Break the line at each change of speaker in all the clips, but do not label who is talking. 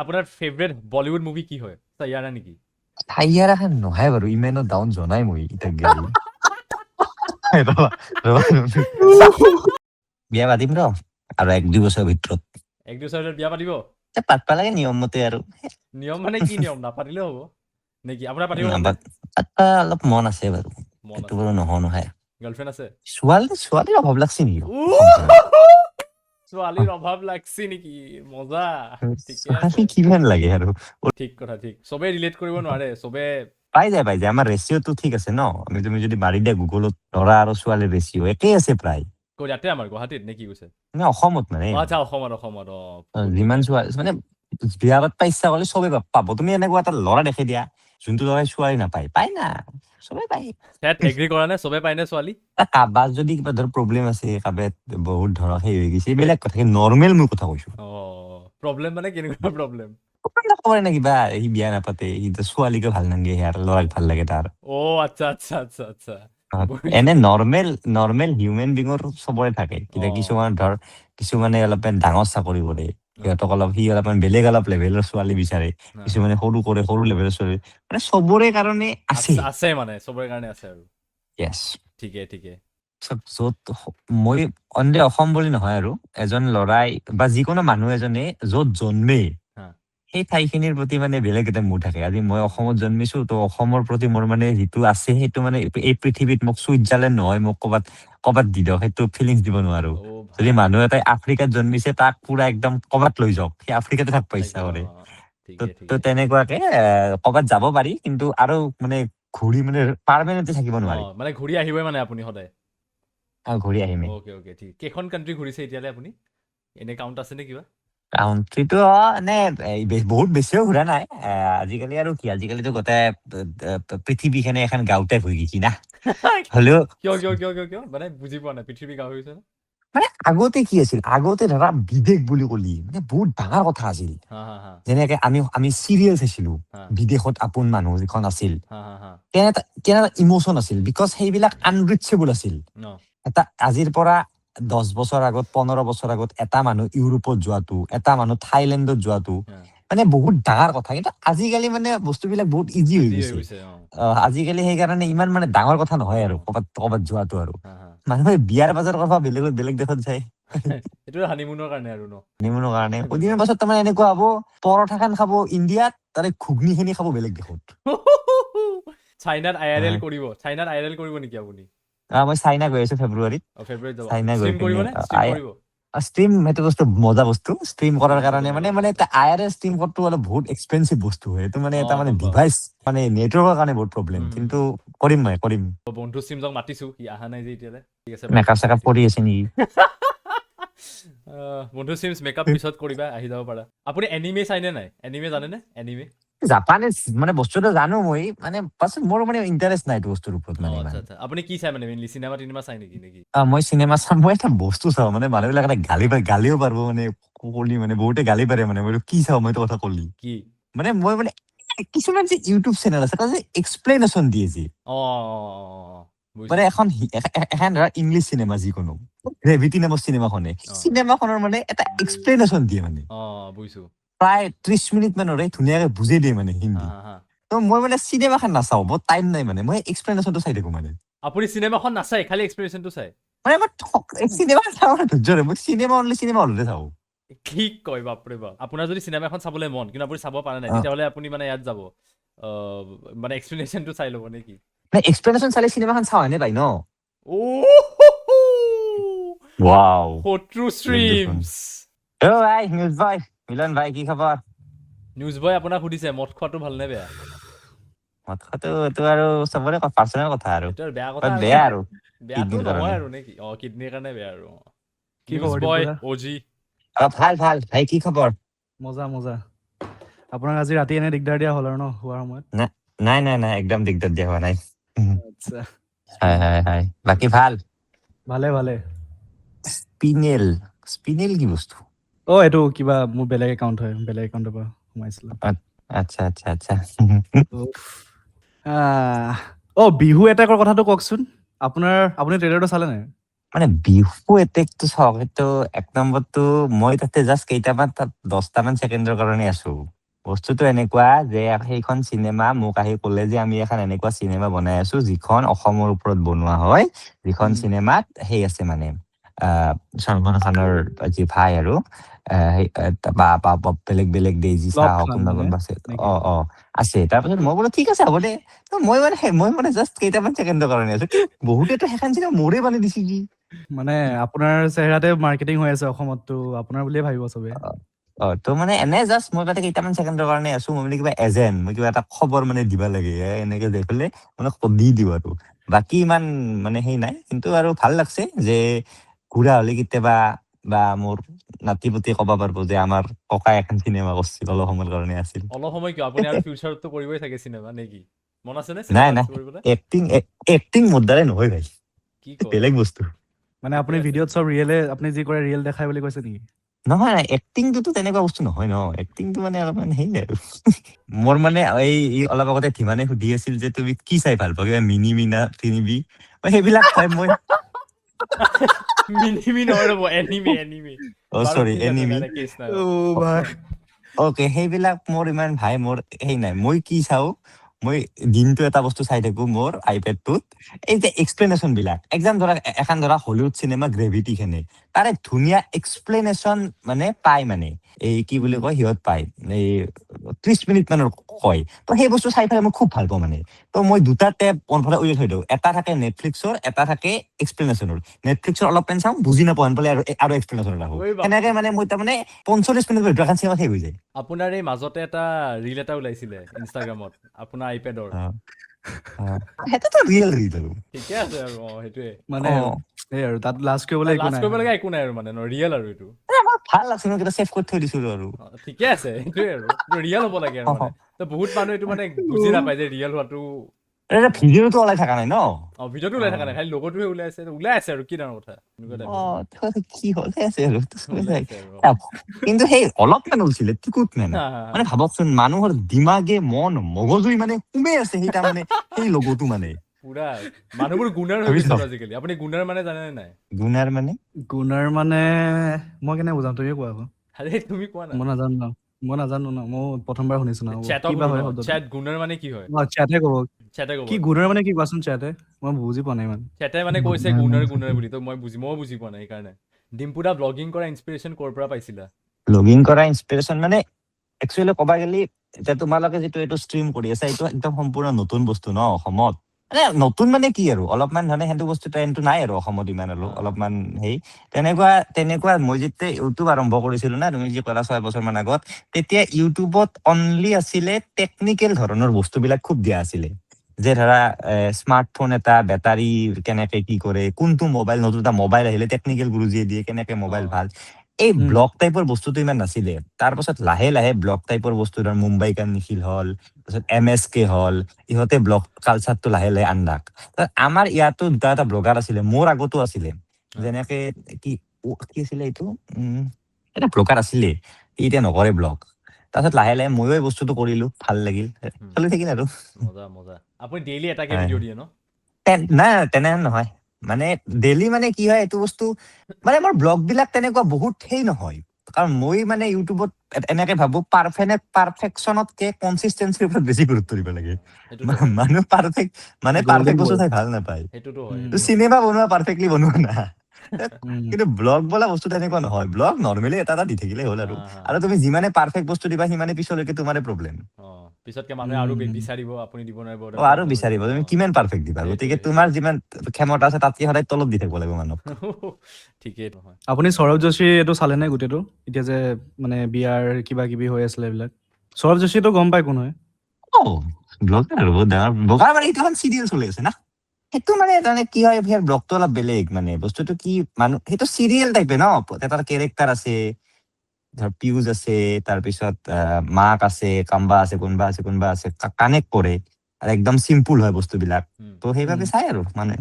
আপোনাৰ favourite Bollywood movie কি হয় সায়াৰা নেকি
সায়াৰা খান নহয় বাৰু ইমানো ডাউন জনাই মই ইটাক গেলি ৰবা বিয়া পাতিম ৰ আৰু 1-2 বছৰৰ ভিতৰত
1-2 বছৰত বিয়া পাতিব
পাতবা লাগে নিয়ম মতে আৰু
নিয়ম মানে কি নিয়ম নাপাতিলেও হ'ব নেকি আপোনাৰ পাতিব মন নাই
পাতবা অলপ মন আছে বাৰু
মন
সেইটো
আছে
বাৰু নহয়
গাৰ্লফ্ৰেণ্ড আছে
ছোৱালীৰ অভাৱ লাগছে নেকি
ছোৱালীৰ অভাৱ লাগছে নেকি মজা ঠিকে আছে
ছোৱালী কিমান লাগে আৰু
ঠিক কথা ঠিক চবে ৰিলেট কৰিব নোৱাৰে চবে
পাই যায় আমাৰ ৰেচিঅ'টো ঠিক আছে ন তুমি যদি মাৰি দিয়া গুগলত ল'ৰা আৰু ছোৱালীৰ ৰেচিঅ' একেই আছে প্ৰায়
ইয়াতে আমাৰ গুৱাহাটীত নে কি কৈছে
মানে অসমত মানে
আচ্ছা অসমত
যিমান ছোৱালী মানে বিয়া পাতবা ইচ্ছা কৰিলে চবে পাব তুমি এনেকুৱা এটা ল'ৰা দেখি দিয়া যোনটো ল'ৰাই ছোৱালী নাপায় পায় না চবে পায়
এগ্ৰি কৰা নে চবে পায় নে ছোৱালী
কাবাৰ যদি কিবা ধৰ প্ৰব্লেম আছে কাবে বহুত ধৰক সেই হৈ গৈছে এইবিলাক কথা নৰ্মেল মই কথা কৈছো
প্ৰব্লেম মানে কেনেকুৱা প্ৰব্লেম
নকৰে নে কিবা সি বিয়া নাপাতে সি ছোৱালীকে ভাল নালাগে সিয়াৰ ল'ৰাক ভাল লাগে তাৰ
আচ্ছা
এনে নৰ্মেল হিউমেন বিঙৰ চবৰে থাকে কিন্তু কিছুমানে অলপ ডাঙৰ চাকৰি কৰে সিহঁতক সি অলপমান বেলেগ অলপ লেভেলৰ ছোৱালী বিচাৰে কিছুমানে সৰু লেভেলৰ ছোৱালী মানে চবৰে কাৰণে
আছে মানে চবৰে কাৰণে আছে আৰু ঠিকে
য'ত মই অন্ধে অসম বুলি নহয় আৰু এজন ল'ৰাই বা যিকোনো মানুহ এজনে য'ত জন্মে সেই ঠাইখিনিৰ প্ৰতি মানে বেলেগ এটা মোৰ থাকে আজি মই অসমত জন্মিছো তো অসমৰ প্ৰতি মোৰ মানে যিটো আছে সেইটো মানে এই পৃথিৱীত মোক চুইজাৰলেণ্ড নহয় মোক ক'বাত দি দিয়ক সেইটো ফিলিংছ দিব নোৱাৰো যদি মানুহ এটাই আফ্ৰিকাত জন্মিছে তাক পুৰা একদম ক'বাত লৈ যাওক সেই আফ্ৰিকাতে থাকবা ইচ্ছা কৰে তো তেনেকুৱাকে ক'বাত যাব পাৰি কিন্তু আৰু মানে ঘূৰি মানে পাৰ্মানেণ্টলি থাকিব নোৱাৰি
মানে ঘূৰি আহিবই মানে আপুনি সদায়
ঘূৰি আহিমে
ওকে ঠিক কেইখন কাণ্ট্ৰি ঘূৰিছে এতিয়ালৈ আপুনি এনে কাউণ্ট আছে নে কিবা
কাউন্ট্ৰিটো এনে বহুত বেছিও ঘূৰা নাই আজিকালি আৰু কি আজিকালিতো গোটেই পৃথিৱীখনে এখন গাঁৱতে হৈ গৈছি না হলেও
কিয় মানে বুজি পোৱা নাই পৃথিৱী গাঁও হৈছে
মানে আগতে কি আছিল আগতে ধৰা বিদেশ বুলি কলি মানে বহুত ডাঙৰ কথা আছিল যেনেকে আমি চিৰিয়েল চাইছিলো বিদেশত আপোন মানুহ যিখন আছিল তেনে এটা ইমোচন আছিল বিকজ সেইবিলাক আনৰিচেবল আছিল এটা আজিৰ পৰা 10 বছৰ আগত 15 বছৰ আগত এটা মানুহ ইউৰোপত যোৱাটো এটা মানুহ থাইলেণ্ডত যোৱাটো মানে বহুত ডাঙৰ কথা কিন্তু আজিকালি মানে বস্তুবিলাক বহুত ইজি হৈ গৈছে আজিকালি সেইকাৰণে ইমান মানে ডাঙৰ কথা নহয় আৰু ক'বাত যোৱাটো আৰু মানুহে বিয়াৰ বাজাৰ কথা বেলেগ দেশত যায়
এইটো হানিমুনৰ কাৰণে আৰু
হানিমুনৰ কাৰণে এদিনৰ পাছত তাৰমানে এনেকুৱা হ'ব পৰঠা খান খাব ইণ্ডিয়াত তাৰে ঘুগনি খিনি খাব বেলেগ দেশত
চাইনাত IRL কৰিব নেকি আপুনি
মই চাইনা গৈ আছো ফেব্ৰুৱাৰীত চাইনা গৈ পিনে ষ্ট্ৰীম সেইটো বস্তু মজা বস্তু ষ্ট্ৰীম কৰাৰ কাৰণে মানে IRL ষ্ট্ৰীম কৰাটো অলপ বহুত এক্সপেঞ্চিভ বস্তু হয় এইটো মানে এটা মানে ডিভাইচ মানে নেটৱৰ্কৰ কাৰণে বহুত প্ৰব্লেম কিন্তু কৰিম
বন্ধু ষ্ট্ৰীমক মাতিছো সি অহা নাই যে এতিয়ালৈ ঠিক আছে
মেকআপ চেকআপ কৰি আছে নেকি
বন্ধু ষ্ট্ৰীমছ মেকআপ পিছত কৰিবা আহি যাব পাৰা আপুনি এনিমে চাইনে নাই এনিমে জানেনে এনিমে
জাপানিজ মানে বস্তুটো জানো মই মানে পাছত মোৰ মানে ইন্টাৰেষ্ট নাই এইটো বস্তুৰ ওপৰত মানে
আচ্ছা আপুনি কি চাই মানে মেইনলি চিনেমা চাই নেকি
মই চিনেমা চাম মই এটা বস্তু চাওঁ মানে মানুহবিলাক এটা গালিও পাৰিব মানে কলি মানে বহুতে গালি পাৰে মানে মই কি চাওঁ মই এইটো কথা কলি
কি
মানে মই মানে কিছুমান যে ইউটিউব চেনেল আছে তাতে এক্সপ্লেনেশ্যন দিয়ে যে মানে এখন ধৰা ইংলিছ চিনেমা যিকোনো গ্ৰেভিটি নামৰ চিনেমাখনৰ মানে এটা এক্সপ্লেনেশ্যন দিয়ে মানে
বুজিছো
প্ৰায় 30 মিনিট মানৰে ধুনীয়াকে বুজাই দিয়ে মানে হিন্দী তো মই মানে চিনেমাখন নাচাওঁ বহুত টাইম নাই মানে মই এক্সপ্লেনেশ্যনটো চাই থাকো মানে
আপুনি চিনেমাখন নাচাই খালি এক্সপ্লেনেশ্যনটো চাই
মানে মই চিনেমা চাওঁ ধৈৰ্য মই চিনেমা হলতে চাওঁ
কি কয় বাপৰে বাপ আপোনাৰ যদি চিনেমা এখন চাবলৈ মন কিন্তু আপুনি চাব পৰা নাই তেতিয়াহ'লে আপুনি মানে ইয়াত যাব মানে এক্সপ্লেনেশ্যনটো চাই ল'ব নেকি
এক্সপ্লেনেশ্যন চালে চিনেমাখন চাওঁ এনে পাই ন
ওয়াও শত্ৰু ষ্ট্ৰীমছ
ভাই নিউজ ভাই মিলন ভাই কি খবৰ
নিউজ বয় আপোনাক সুধিছে মদ খোৱাটো ভাল নে বেয়া
মদ খোৱাটো এইটো আৰু চবৰে পাৰ্চনেল কথা আৰু
বেয়া কথা
বেয়া আৰু
বেয়াটো নহয় আৰু নেকি কিডনীৰ কাৰণে বেয়া আৰু
কি খবৰ বয়
ওজি
ভাল ভাই কি খবৰ
মজা আপোনাক আজি ৰাতি এনে দিগদাৰ দিয়া হ'ল আৰু ন হোৱাৰ সময়ত
নাই একদম দিগদাৰ দিয়া হোৱা নাই
আচ্ছা
হয় বাকি ভাল
ভালে
স্পিনেল কি বস্তু
এইটো কিবা মোৰ বেলেগ একাউণ্ট হয় বেলেগ একাউণ্টৰ পৰা সোমাইছিলো
আচ্ছা
বিহু এটেকৰ কথাটো কওকচোন আপুনি ট্ৰেইলাৰটো চালে নাই
মানে বিহু এটেকটো চাওক, সেইটো ১ নম্বৰটো মই তাতে জাষ্ট কেইটামান তাত ১০টামান ছেকেণ্ডৰ কাৰণে আছো। বস্তুটো এনেকুৱা যে সেইখন চিনেমা মোক আহি ক'লে যে আমি এখন এনেকুৱা চিনেমা বনাই আছো যিখন অসমৰ ওপৰত বনোৱা হয়, যিখন চিনেমাত সেই আছে মানে সলমান খানৰ যি ভাই আৰু বা বেলেগ বেলেগ ডেইজি চাহ হওক কোনোবা কোনোবা আছে আছে। তাৰপিছত মই বোলো ঠিক আছে হ'ব দে। মই মানে জাষ্ট কেইটামান ছেকেণ্ডৰ কাৰণে আছো, কিন্তু বহুতেতো সেইখন চিনেমা মোৰে বানাই দিছে কি।
মানে আপোনাৰ চেহেৰাতে মাৰ্কেটিং হৈ আছে অসমততো আপোনাৰ বুলিয়ে ভাবিব চবে।
তো মানে এনে জাষ্ট মই তাতে কেইটামান ছেকেণ্ডৰ কাৰণে আছো, মই মানে কিবা এজেণ্ট, মই কিবা এটা খবৰ মানে দিবা লাগে এনেকে যাই পেলাই মানে দি দিওঁ আৰু বাকী ইমান মানে সেই নাই। কিন্তু আৰু ভাল লাগছে যে ঘূৰা হলে কেতিয়াবা বা মোৰ নাতি পুতি ক'ব পাৰবো যে আমাৰ ককাই এখন চিনেমা কৰিছিল, অলপ সময়ৰ কাৰণে আছিল।
অলপ সময় কিয়, আপুনি আৰু ফিউচাৰতটো কৰিবই থাকে চিনেমা নেকি? মন আছে নে
নাই
চিনেমা
নাই,
কৰিবলৈ?
এক্টিং মোৰ দ্বাৰাই নহয় ভাই,
কি কয়
বেলেগ বস্তু।
মানে আপুনি ভিডিঅ'ত চব আপুনি যি কৰে ৰিয়েল দেখাই বুলি কৈছে নেকি?
নহয় নাই, এক্টিংটোতো তেনেকুৱা বস্তু নহয় ন। এক্টিংটো মানে অলপমান সেই আৰু মোৰ মানে এই অলপ আগতে ধীমানে সুধি আছিল যে তুমি কি চাই ভাল পোৱা, কিবা মিনি মিনা তিনিবি, সেইবিলাক চাই মই
মিনিমি নহয় ৰ'ব, এনিমি। বাৰু
চৰি
ঠিক আছে,
এনিমি।
নাই কেছ নাই।
ভাই
অকে, সেইবিলাক মোৰ ইমান ভাই মোৰ সেই নাই। মই কি চাওঁ, মই দিনটো এটা বস্তু চাই থাকো মোৰ আইপেডটোত, এই যে এক্সপ্লেনেশ্যন বিলাক। এখন ধৰা হলিউড চিনেমা গ্ৰেভিটি খেনে, তাৰে ধুনীয়া এক্সপ্লেনেশ্যন মানে পায় মানে এই কি বুলি কয় সিহঁত পায় এই ৩০ মিনিট মানৰ কয়। তো সেই বস্তু চাই পেলাই মই খুব ভাল পাওঁ মানে। তো মই দুটা টেব অনফালে উলিয়াই থৈ দিওঁ, এটা থাকে নেটফ্লিক্সৰ, এটা থাকে এক্সপ্লেনেশ্যনৰ। নেটফ্লিক্সৰ অলপমান চাওঁ, বুজি নাপাওঁ আনফালে আৰু এক্সপ্লেনেশ্যন ৰাখো।
ঐ বাপ,
সেনেকে মানে মই তাৰমানে ৪৫ মিনিটৰ ভিতৰত এখন চিনেমা শেষ হৈ যায়।
আপোনাৰ এই মাজতে এটা ৰিল এটা ওলাইছিলে ইনষ্টাগ্ৰামত আপোনাৰ আইপেডৰ।
সেইটোতো ৰিয়েল আৰু
ঠিকে আছে আৰু সেইটোৱে
মানে এই আৰু তাত লাজ কৰিবলৈ একো
লাজ
নাই।
কৰিব লগা একো নাই আৰু মানে ৰিয়েল আৰু এইটো
মোৰ ভাল লাগছে, মই কেইটা ছেভ কৰি থৈ দিছিলো আৰু
ঠিকে আছে। সেইটোৱে আৰু ৰিয়েল হ'ব লাগে আৰু মানে তো বহুত মানুহ এইটো মানে বুজি নাপায় যে ৰিয়েল হোৱাটো।
ভিডিঅ'টো ওলাই থকা নাই ন।
ভিডিঅ'টো ওলাই থকা নাই, খালি লগটোহে ওলাই আছে আৰু কি ডাঙৰ কথা এনেকুৱা টাইপৰ
কি হলে আছে আৰু
ওলাই আছে আৰু
কিন্তু সেই অলপমান ওলছিলে টিকুত মানে ভাবকচোন, মানুহৰ দিমাগে মন মগজুই মানে সোমে আছে সেই তাৰমানে সেই লগটো মানে
পুৰা মানুহবোৰ গুণাৰ হৈ গৈছে আজিকালি। আপুনি গুণাৰ মানে জানে নে নাই?
গুণাৰ মানে
মই কেনে বুজাম, তুমি কোৱা আকৌ।
আৰে তুমি কোৱা না।
মই নাজানো ন, মই প্ৰথমবাৰ শুনিছো ন।
চেটক
কিবা
সুধো
হয়
ন,
শব্দটো?
চেট গুণাৰ মানে কি হয়?
চেটে ক'ব।
চেটে ক'ব
কি গুণাৰ মানে কি কোৱাচোন চেটে? মই বুজি পোৱা নাই ইমান।
চেটে মানে কৈছে গুণাৰ বুলি, তো ময়ো বুজি পোৱা নাই সেইকাৰণে। ডিম্পুদা ব্লগিং কৰা ইনস্পিৰেশ্যন ক'ৰ পৰা পাইছিলা?
ব্লগিং কৰা ইনস্পিৰেশ্যন মানে একচুৱেলি ক'বা গেলি এতিয়া তোমালোকে যিটো এইটো ষ্ট্ৰীম কৰি আছা, এইটো একদম সম্পূৰ্ণ নতুন বস্তু ন অসমত। মানে নতুন মানে কি আৰু অলপমান ধৰণে সেইটো বস্তু ট্ৰেণ্ডটো নাই আৰু অসমত ইমান আৰু অলপমান সেই তেনেকুৱা মই যেতিয়া ইউটিউব আৰম্ভ কৰিছিলো না, তুমি যি ক'লা ৬ বছৰমান আগত, তেতিয়া ইউটিউবত অনলি আছিলে টেকনিকেল ধৰণৰ বস্তুবিলাক খুব দিয়া আছিলে। যে ধৰা স্মাৰ্টফোন এটা বেটাৰী কেনেকে কি কৰে, কোনটো মোবাইল নতুন এটা মোবাইল আহিলে টেকনিকেল গুৰুজিয়ে দিয়ে কেনেকে মোবাইল ভাল, এই ব্লগ টাইপৰ বস্তুটো ইমান নাছিলে। তাৰ পাছত লাহে লাহে ব্লগ টাইপৰ বস্তু ধৰ মুম্বাই কা নিখিল হ'ল, তাৰপিছত MSK হ'ল, ইহঁতে ব্লগ কালচাৰটো লাহে লাহে আনলাক। আমাৰ ইয়াতো দুটা এটা ব্লগাৰ আছিলে, মোৰ আগতো আছিলে, যেনেকে কি আছিলে এইটো এটা ব্লগাৰ আছিলে, এতিয়া নকৰে ব্লগ। তাৰপিছত লাহে লাহে ময়ো এই বস্তুটো কৰিলো, ভাল লাগিল, চলি থাকিল আৰু।
মজা। আপুনি ডেইলি এটাকে ভিডিঅ' দিয়ে ন?
নাই তেনেহেন নহয়, মানে ডেইলি মানে কি হয় এইটো বস্তু, মানে মোৰ ব্লগ বিলাক তেনেকুৱা বহুত সেই নহয়। কাৰণ মই মানে ইউটিউবত এনেকে ভাবো পাৰফেকশ্যনতকে কনচিষ্টেঞ্চিৰ ওপৰত বেছি গুৰুত্ব দিব লাগে। মানুহ পাৰফেক্ট বস্তু চাই ভাল নাপায়।
সেইটোতো হয়।
চিনেমা বনোৱা পাৰফেক্টলি বনোৱা না, কিন্তু ব্লগ বোলা বস্তু তেনেকুৱা নহয়। ব্লগ নৰ্মেলি এটা দি থাকিলে হ'ল আৰু তুমি যিমানে পাৰফেক্ট বস্তু দিবা সিমানে পিছলৈকে তোমাৰে প্ৰব্লেম।
পিছতকে মানুহে আৰু বিচাৰিব, আপুনি দিব নোৱাৰিব।
আৰু বিচাৰিব, তুমি কিমান পাৰফেক্ট দিবা। গতিকে তোমাৰ যিমান ক্ষমতা আছে তাতকে সদায় তলত দি থাকিব লাগিব মানুহক।
ঠিকেই নহয়।
আপুনি সৌৰভ যোশী এইটো চালে নে গোটেইটো? এতিয়া যে মানে বিয়াৰ কিবা কিবি হৈ আছিলে এইবিলাক, সৌৰভ যোশীটো গম পাই কোন হয়?
ব্লগাৰ বহুত ডাঙৰ ব্লগাৰ, মানে এইটো এখন চিৰিয়েল চলি আছে না, সেইটো মানে তাৰমানে কি হয়, ব্লগটো অলপ বেলেগ। মানে বস্তুটো কি, মানুহ সেইটো চিৰিয়েল টাইপে ন, এটা কেৰেক্টাৰ আছে, ধৰ পিউজ আছে, তাৰপিছত মাক আছে, কাম্বা আছে, কোনোবা আছে কানেক্ট কৰে, আৰু একদম চিম্পুল হয় বস্তুবিলাক। তো সেইবাবে চাই আৰু মানে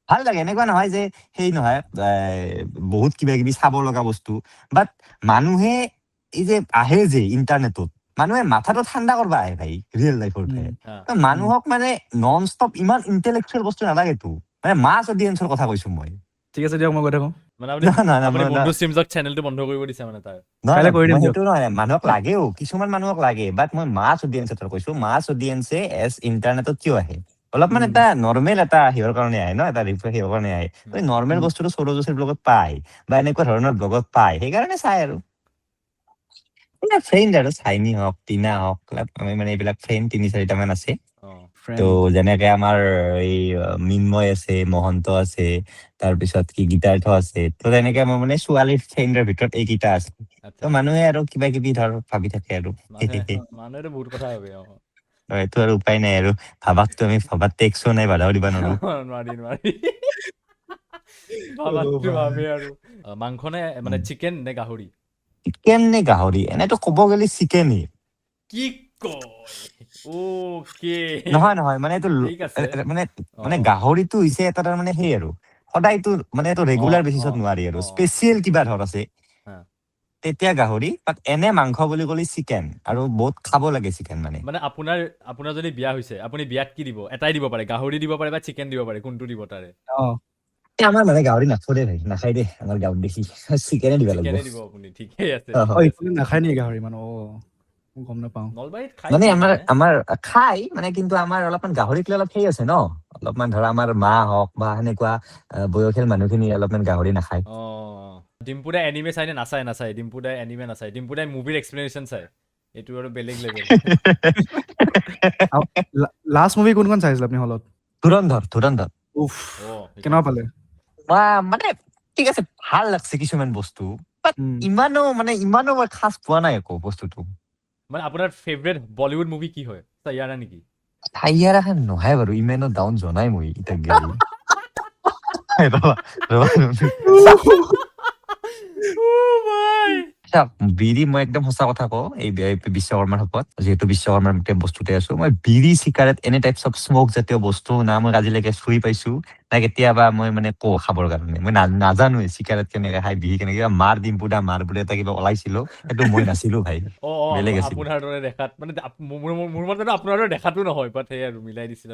ভাল লাগে। এনেকুৱা নহয় যে সেই নহয় বহুত কিবা কিবি চাব লগা বস্তু, বাট মানুহে এই যে আহে যে ইণ্টাৰনেটত, মানুহে মাথাটো ঠাণ্ডা কৰিব আহে ভাই ৰিয়েল লাইফৰ ঠাই। মানুহক মানে নন ষ্টপ ইমান ইণ্টেলেকচুৱেল বস্তু নালাগেতো। মানে মাছ অডিয়েন্সৰ কথা কৈছো মই
ঠিক আছে দিয়ক মই কৈ থাকো
মানে আপুনি আপুনি বন্ধু ষ্ট্ৰীমছক চেনেলটো বন্ধ কৰিব দিছে মানে তাৰ
কাইলৈ কৰি দিম
মই
দিয়ক।
সেইটো নহয় মানুহক লাগেও কিছুমান মানুহক লাগে বাট মই মাছ অডিয়েন্সৰ কৈছো মাছ অডিয়েন্সে এজ ইণ্টাৰনেটত কিয় আহে অলপ মানে এটা নৰ্মেল এটা হিৰৰ কাৰণে আহে ন এটা ৰিফ্ৰেছ হিৰৰ কাৰণে আহে নৰ্মেল বস্তুটো সৌৰভ যোশীৰ ব্লগত পায় বা এনেকুৱা ধৰণৰ ব্লগত পায় সেইকাৰণে চাই আৰু ফ্ৰেণ্ড আৰু চাইনি হওক টিনা হওক আমি মানে এইবিলাক ফ্ৰেণ্ড 3-4টা মান আছে তো যেনেকে আমাৰ এই মিন্ময় আছে মহন্ত আছে তাৰপিছত কি গীতাৰ্থ আছে তো তেনেকে আমাৰ মানে ছোৱালীৰ ফ্ৰেণ্ডৰ ভিতৰত এইকেইটা আছে তো মানুহে আৰু কিবা কিবি ধৰ ভাবি থাকে আৰু
মানুহেতো বহুত কথা ভাবে
এইটো আৰু উপায় নাই আৰু ভাবাকতো আমি ভাবাত টেক্সো নাই বাধাও দিবা নোৱাৰো
নোৱাৰি ভাবাতো ভাবে আৰু মাংস নে মানে চিকেন নে গাহৰি
চিকেন নে গাহৰি এনেতো ক'ব গ'লে চিকেনেই
কি কয় ওকে
নহয় মানে এইটো
ঠিক আছে
মানে মানে গাহৰিটো হৈছে এটা তাৰ মানে সেই আৰু সদায়তো মানে এইটো ৰেগুলাৰ বেচিছত নোৱাৰি আৰু স্পেচিয়েল কিবা ধৰ আছে তেতিয়া গাহৰি বাট এনে মাংস বুলি ক'লে চিকেন আৰু বহুত খাব লাগে চিকেন মানে
আপোনাৰ যদি বিয়া হৈছে আপুনি বিয়াত কি দিব এটাই দিব পাৰে গাহৰি দিব পাৰে বা চিকেন দিব পাৰে কোনটো দিব তাৰে
আমাৰ মানে গাহৰি নাথৰে ভাই নাখাই দে আমাৰ গাঁৱত দেখি চিকেনে দিব লাগিব
চিকেনে দিব আপুনি ঠিকেই আছে
নাখায় নেকি গাহৰি মানে গম নাপাওঁ
নলবাৰীত খাই
মানে আমাৰ খাই মানে কিন্তু আমাৰ অলপমান গাহৰিক লৈ অলপ সেই আছে ন অলপমান ধৰা আমাৰ মা হওক বা সেনেকুৱা বয়সীয়াল মানুহখিনি অলপমান গাহৰি নাখায়
ডিম্পুদাই এনিমে চাই নে নাচায় ডিম্পুদাই এনিমে নাচায় ডিম্পুদাই মুভিৰ এক্সপ্লেনেশ্যন চাই এইটো আৰু বেলেগ লেভেল
লাষ্ট মুভি কোনখন চাইছিল আপুনি হলত
ধুৰন্ধৰ
উফ কেনেকুৱা পালে
মানে ঠিক আছে ভাল লাগছে কিছুমান বস্তু ইমানো মই খাস পোৱা নাই একো বস্তুটো
মানে আপোনাৰ ফেভৰেট বলিউড মুভি কি হয় চাইয়াৰা নেকি
চাইয়াৰা খান নহয় বাৰু ইমানো ডাউন জনাই মই ইটাক গেলি বিড়ি মই একদম সঁচা কথা কওঁ এই বিশ্বকৰ্মাৰ সপত যিহেতু বিশ্বকৰ্মাৰ বস্তুতে আছো মই বিড়ি cigarette any types of smoke জাতীয় বস্তু না মই আজিলৈকে চুই পাইছো না কেতিয়াবা মই মানে খাবৰ কাৰণে মই নাজানোৱে চিগাৰেট কেনেকে খাই বিড়ি কেনেকে মাৰ ডিম্পুদা মাৰ বোলে এটা কিবা ওলাইছিলো সেইটো মই নাছিলো ভাই বেলেগ আছিল
আপোনাৰ দৰে দেখাত মানে মোৰ মতে আপোনাৰ দৰে দেখাতো নহয় বাট সেই আৰু মিলাই দিছিল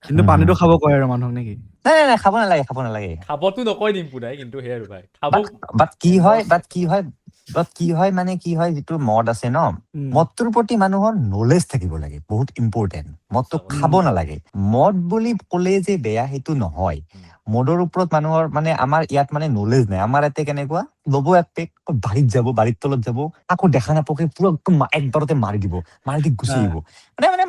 কিন্তু পানীটো খাব কয় আৰু মানুহক নেকি
নাই খাব নালাগে
খাবতো নকয় ডিম্পুদাই কিন্তু সেই আৰু ভাই খাব
বাট কি হয় মানে কি হয় যিটো মদ আছে ন মদটোৰ প্ৰতি মানুহৰ নলেজ থাকিব লাগে বহুত ইম্পৰ্টেণ্ট মদটো খাব নালাগে মদ বুলি ক'লে যে বেয়া সেইটো নহয় মদৰ ওপৰত মানুহৰ মানে আমাৰ ইয়াত মানে নলেজ নাই আমাৰ ইয়াতে কেনেকুৱা ল'ব এক পেক বাৰীত যাব বাৰীৰ তলত যাব আকৌ দেখা নাপাকে পুৰা একবাৰতে মাৰি দি গুচি আহিব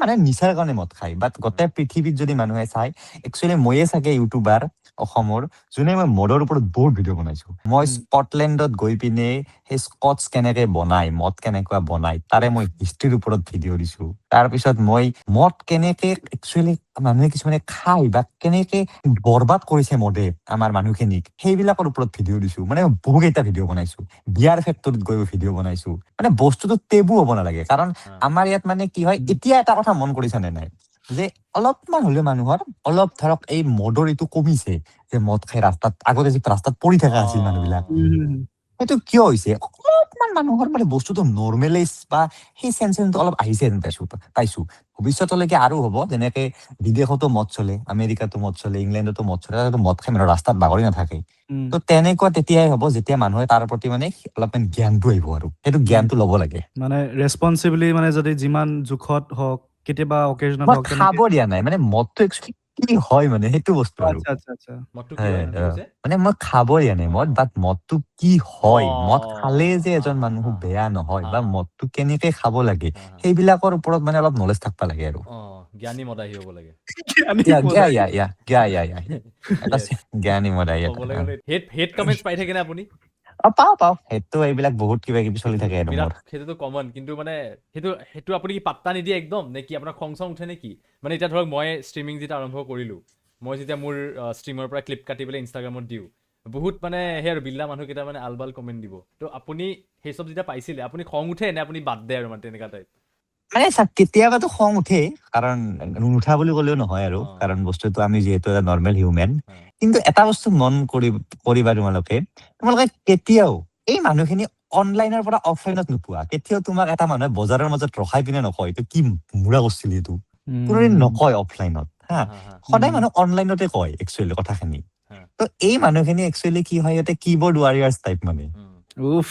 মানে নিচাৰ কাৰণে মদ খায় বাট গোটেই পৃথিৱীত যদি মানুহে চাই একচুৱেলি ময়ে চাগে ইউটিউবাৰ অসমৰ যোনে মই মদৰ ওপৰত বহুত ভিডিঅ' বনাইছো মই স্কটলেণ্ডত গৈ পিনে সেই স্কটছ কেনেকে বনাই মদ কেনেকুৱা বনাই তাৰে মই হিষ্ট্ৰীৰ ওপৰত ভিডিঅ' দিছো তাৰপিছত মই মদ কেনেকে একচুৱেলি মানুহে কিছুমানে খাই বা কেনেকে বৰবাদ কৰিছে মদে আমাৰ মানুহখিনিক সেইবিলাকৰ ওপৰত ভিডিঅ' দিছো মানে বহুকেইটা ভিডিঅ' বনাইছো বিয়াৰ ফেক্টৰীত গৈ ভিডিঅ' বনাইছো মানে বস্তুটো টেবু হ'ব নালাগে কাৰণ আমাৰ ইয়াত মানে কি হয় এতিয়া এটা কথা মন কৰিছানে নাই যে অলপমান হলেও মানুহৰ অলপ ধৰক এই মদৰ এইটো কমিছে যে মদ খাই ৰাস্তাত আগতে যে ৰাস্তাত পৰি থকা আছিল মানুহবিলাক সেইটো কিয় হৈছে অলপমান মানুহৰ মানে বস্তুটো নৰ্মেলাইজ বা সেই চেন্সটো অলপ আহিছে পাইছো ভৱিষ্যতলৈকে আৰু হ'ব যেনেকে বিদেশতো মদ চলে আমেৰিকাতো মদ চলে ইংলেণ্ডতো মদ চলে মদ খাই মানুহ ৰাস্তাত বাগৰি নাথাকে তো তেনেকুৱা তেতিয়াই হ'ব যেতিয়া মানুহে তাৰ প্ৰতি মানে অলপমান জ্ঞানটো আহিব আৰু সেইটো জ্ঞানটো ল'ব লাগে
মানে ৰেছপনচিবলি মানে যদি যিমান জোখত হওক কেতিয়াবা অকেজনত হওক
খাব দিয়া নাই মানে মদটো একচুৱেলি কি হয় মানে সেইটো বস্তু আৰু মানে মই খাব দিয়া নাই মদটো কি হয় মদ খালে যে এজন মানুহ বেয়া নহয় বা মদটো কেনেকে খাব লাগে সেইবিলাকৰ ওপৰত মানে অলপ নলেজ থাকবা লাগে আৰু
জ্ঞানী মদ আহিব লাগে
জ্ঞানী মদ আহি
হেড কমেন্টছ পাই থাকে নে আপুনি
পাওঁ সেইটো এইবিলাক বহুত কিবা কিবি চলি থাকে আৰু
সেইটোতো কমন কিন্তু মানে সেইটো আপুনি কি পাত্তা নিদিয়ে একদম নে কি আপোনাৰ খং চং উঠে নেকি মানে এতিয়া ধৰক মই ষ্ট্ৰিমিং যেতিয়া আৰম্ভ কৰিলো মই যেতিয়া মোৰ ষ্ট্ৰিমৰ পৰা ক্লিপ কাটি পেলাই ইনষ্টাগ্ৰামত দিওঁ বহুত মানে সেই আৰু বিল্লা মানুহকেইটা মানে আলবাল কমেণ্ট দিব তো আপুনি সেই চব যেতিয়া পাইছিলে আপুনি খং উঠে নে আপুনি বাদ দে আৰু মানে তেনেকুৱা টাইপ
মানে কেতিয়াবাতো খং উঠে কাৰণ নুঠা বুলি ক'লেও নহয় আৰু কাৰণ বস্তুটো আমি যিহেতু এটা নৰ্মেল হিউমেন কিন্তু এটা বস্তু মন কৰিবা তোমালোকে কেতিয়াও এই মানুহখিনি অনলাইনৰ পৰা অফলাইনত নোপোৱা কেতিয়াও তোমাক এটা মানুহে বজাৰৰ মাজত ৰখাই পিনে নকয় এইটো কি মুৰা কৰিছিলি এইটো কোনোদিন নকয় অফলাইনত হা
হা, হা।
সদায় মানুহ অনলাইনতে কয় একচুৱেলি কথাখিনি
হা।
তো এই মানুহখিনি একচুৱেলি কি হয় সিহঁতে কিবৰ্ড ৱাৰিয়াৰ্ছ টাইপ মানে
উফ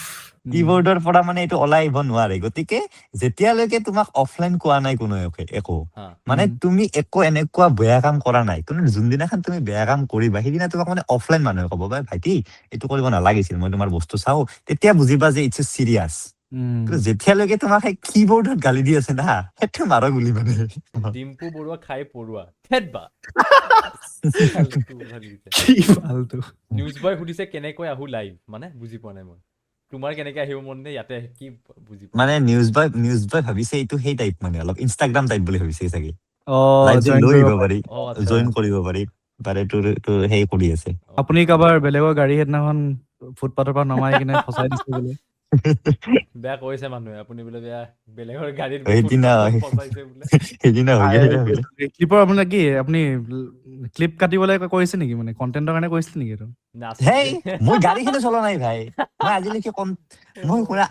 কিবৰ্ডৰ পৰা মানে এইটো ওলাই আহিব নোৱাৰে গতিকে যেতিয়ালৈকে তোমাক অফলাইন কোৱা নাই কোনো একো
হা।
মানে তুমি একো এনেকুৱা বেয়া কাম কৰা নাই কিন্তু যোনদিনাখন তুমি বেয়া কাম কৰিবা সেইদিনা তোমাক মানে অফলাইন মানুহে ক'ব বা ভাইটি এইটো কৰিব নালাগিছিল মই তোমাৰ বস্তু চাওঁ তেতিয়া বুজিবা যে ইটছ চিৰিয়াছ কিন্তু যেতিয়ালৈকে তোমাক সেই কিবৰ্ডত গালি দি আছে না সেইটো মাৰ গুলি মানে
ডিম্পু বৰুৱা খাই পৰুৱা থেটবা
কি ফালতু
নিউজ বয় সুধিছে কেনেকৈ আহো লাইভ মানে বুজি পোৱা নাই মই তোমাৰ কেনেকৈ আহিব মন নে ইয়াতে কি বুজি পোৱা
মানে নিউজ বয় ভাবিছে এইটো সেই টাইপ মানে অলপ ইনষ্টাগ্ৰাম টাইপ বুলি ভাবিছে চাগে
অ
লাইভ যে
জইন
লৈ
কৰিব
আহিব
পাৰি
পাৰি জইন কৰিব পাৰি পাৰে তোৰ সেই কৰি আছে
আপুনি কাৰোবাৰ বেলেগৰ গাড়ী সেইদিনাখন ফুটপাথৰ পৰা নমাই কিনে ফচাই দিছে বোলে
বেয়া কৈছে মানুহে আপুনি বোলে বেয়া বেলেগৰ গাড়ীত
সেইদিনা
ফচাইছে বোলে
সেইদিনা হৈ গ'ল
ক্লিপৰ আপোনাৰ কি আপুনি ক্লিপ কাটিবলৈ কৰিছে নেকি মানে কন্টেন্টৰ কাৰণে কৰিছিলে নেকি এইটো
হেই মই গাড়ীখিনি চলোৱা নাই ভাই মই আজিলৈকে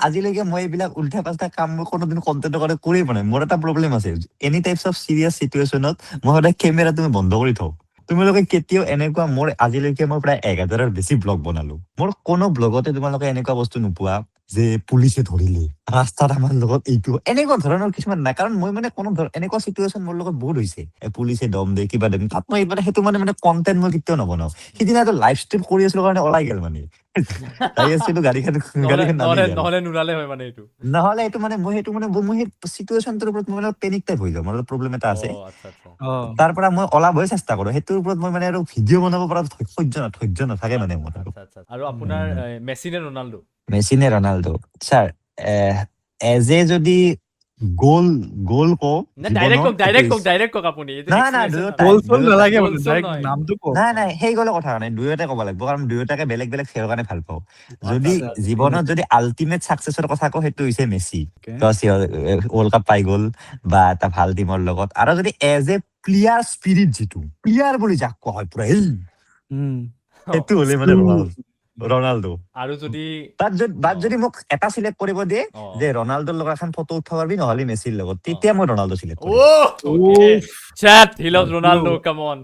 আজিলৈকে মই এইবিলাক উল্টা পাল্টা কাম মই কোনোদিন কন্টেন্টৰ কাৰণে কৰি পোৱা নাই মোৰ এটা প্ৰব্লেম আছে এনি টাইপছ অফ চিৰিয়াছ চিটুৱেশ্যনত মই সদায় কেমেৰা তুমি বন্ধ কৰি থওঁ তোমালোকে কেতিয়াও এনেকুৱা মোৰ আজিলৈকে মই প্ৰায় 1000ৰ বেছি ব্লগ বনালো মোৰ কোনো ব্লগতে তোমালোকে এনেকুৱা বস্তু নোপোৱা যে পুলিচে ধৰিলে ৰাস্তাত আমাৰ লগত এইটো এনেকুৱা ধৰণৰ কিছুমান নাই কাৰণ মই মানে কোনো এনেকুৱা চিটুৱেশ্যন মোৰ লগত বহুত হৈছে পুলিচে দম দিয়ে কিবা দম তাত মই মানে সেইটো মানে কণ্টেন্ট মই কেতিয়াও নবনাও সিদিনাটো লাইভ ষ্ট্ৰীম কৰি আছিলো কাৰণে ওলাই গ'ল মানে যাই আছিলো গাড়ীখন নামি গ'ল
নহলে নুলালে হয় মানে এইটো
নহলে এইটো মানে মই সেই চিটুৱেশ্যনটোৰ ওপৰত মই মানে পেনিক টাইপ হৈ যাওঁ মোৰ প্ৰব্লেম এটা আছে তাৰ পৰা মই ওলাবই চেষ্টা কৰো সেইটোৰ ওপৰত মই মানে আৰু ভিডিঅ' বনাব পৰা ধৈৰ্য নাথাকে মানে মোৰ
আৰু আপোনাৰ মেছি নে ৰনাল্ডো
মেছি নে ৰনাল্ডো ছাৰ এজ এ যদি গ'ল কওঁ
ডাইৰেক্ট কওক আপুনি
নাই সেই গ'লে কথা নাই দুয়োটাই ক'ব লাগিব কাৰণ দুয়োটাকে বেলেগ বেলেগ খেলৰ কাৰণে ভাল পাওঁ যদি জীৱনত যদি আল্টিমেট চাকচেছৰ কথা কওঁ সেইটো হৈছে মেছি ৱৰ্ল্ড কাপ পাই গ'ল বা এটা ভাল টিমৰ লগত আৰু যদি এজ এ প্লেয়াৰ স্পিৰিট যিটো প্লেয়াৰ বুলি যাক কোৱা হয় পুৰা সেইটো হ'লে মানে ৰনাল্ডো
আৰু যদি
তাত যদি মোক এটা চিলেক্ট কৰিব দিয়ে যে ৰনাল্ডোৰ লগত এখন ফটো উঠাব পাৰবি নহলে মেছিৰ লগত তেতিয়া মই ৰনাল্ডো চিলেক্ট কৰিম
Chat, he loves Ronaldo, come on.